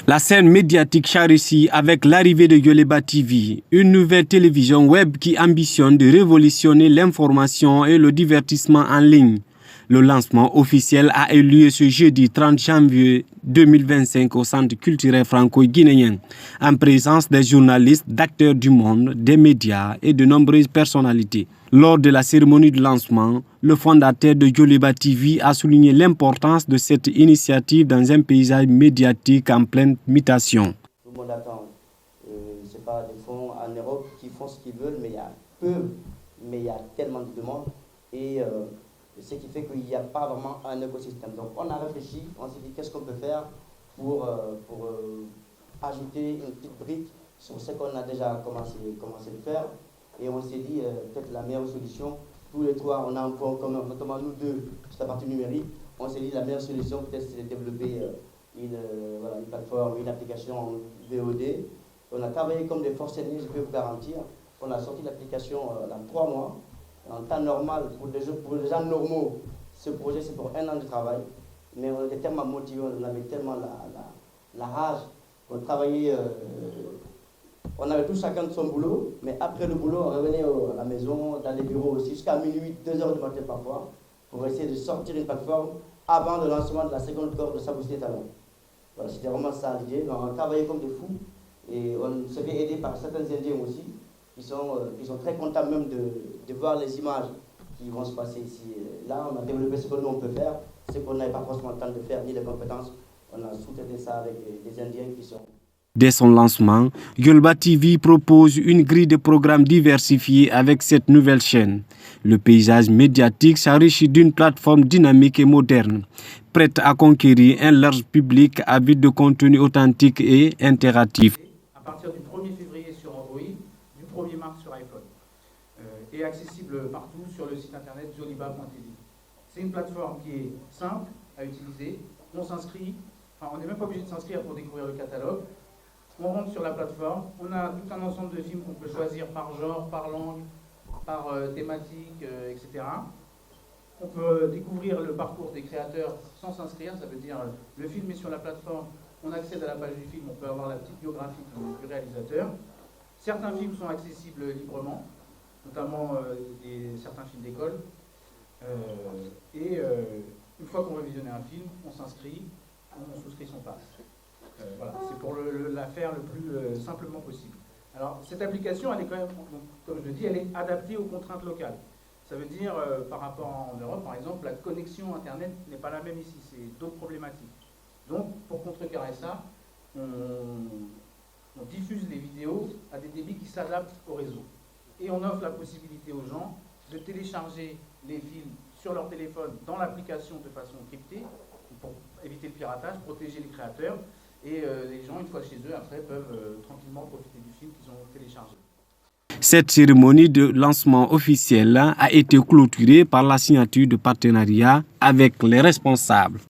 La scène médiatique charrie avec l'arrivée de Yoleba TV, une nouvelle télévision web qui ambitionne de révolutionner l'information et le divertissement en ligne. Le lancement officiel a eu lieu ce jeudi 30 janvier 2025 au Centre culturel franco-guinéen, en présence des journalistes, d'acteurs du monde, des médias et de nombreuses personnalités. Lors de la cérémonie de lancement, le fondateur de Yoleba TV a souligné l'importance de cette initiative dans un paysage médiatique en pleine mutation. Tout le monde attend. Ce n'est pas des fonds en Europe qui font ce qu'ils veulent, mais il y a tellement de demandes. Et ce qui fait qu'il n'y a pas vraiment un écosystème. Donc on a réfléchi, on s'est dit qu'est-ce qu'on peut faire pour ajouter une petite brique sur ce qu'on a déjà commencé à faire. Et on s'est dit peut-être la meilleure solution, tous les trois on a un point commun, notamment nous deux sur la partie numérique, on s'est dit la meilleure solution peut-être c'est de développer une plateforme, une application en VOD. On a travaillé comme des forcenés, je peux vous garantir. On a sorti l'application dans 3 mois. En temps normal, pour les gens normaux, ce projet c'est pour 1 an de travail. Mais on était tellement motivés, on avait tellement la rage qu'on travaillait. On avait tout chacun de son boulot, mais après le boulot, on revenait à la maison, dans les bureaux aussi, jusqu'à minuit, 2 heures du matin parfois, pour essayer de sortir une plateforme avant le lancement de la seconde cohorte de Saboussi Talent. Voilà, c'était vraiment ça l'idée. On travaillait comme des fous et on se fait aider par certains Indiens aussi, qui sont très contents même de voir les images qui vont se passer ici. Là, on a développé ce que nous on peut faire, ce qu'on n'avait pas forcément le temps de faire, ni les compétences. On a sous-traité ça avec des Indiens qui sont... Dès son lancement, Yoleba TV propose une grille de programmes diversifiés avec cette nouvelle chaîne. Le paysage médiatique s'enrichit d'une plateforme dynamique et moderne, prête à conquérir un large public avide de contenu authentique et interactif. À partir du 1er février sur Android, du 1er mars sur iPhone, et accessible partout sur le site internet yoleba.tv. C'est une plateforme qui est simple à utiliser. On s'inscrit, on n'est même pas obligé de s'inscrire pour découvrir le catalogue. On rentre sur la plateforme, on a tout un ensemble de films qu'on peut choisir par genre, par langue, par thématique, etc. On peut découvrir le parcours des créateurs sans s'inscrire, ça veut dire le film est sur la plateforme, on accède à la page du film, on peut avoir la petite biographie du réalisateur. Certains films sont accessibles librement, notamment certains films d'école. Une fois qu'on veut visionner un film, on s'inscrit, on souscrit son pass. Voilà, c'est pour la faire le plus simplement possible. Alors, cette application, elle est quand même, comme je le dis, elle est adaptée aux contraintes locales. Ça veut dire, par rapport en Europe, par exemple, la connexion Internet n'est pas la même ici, c'est d'autres problématiques. Donc, pour contrecarrer ça, on diffuse les vidéos à des débits qui s'adaptent au réseau. Et on offre la possibilité aux gens de télécharger les films sur leur téléphone dans l'application de façon cryptée, pour éviter le piratage, protéger les créateurs. Et les gens, une fois chez eux, après, peuvent tranquillement profiter du film qu'ils ont téléchargé. Cette cérémonie de lancement officiel a été clôturée par la signature de partenariat avec les responsables.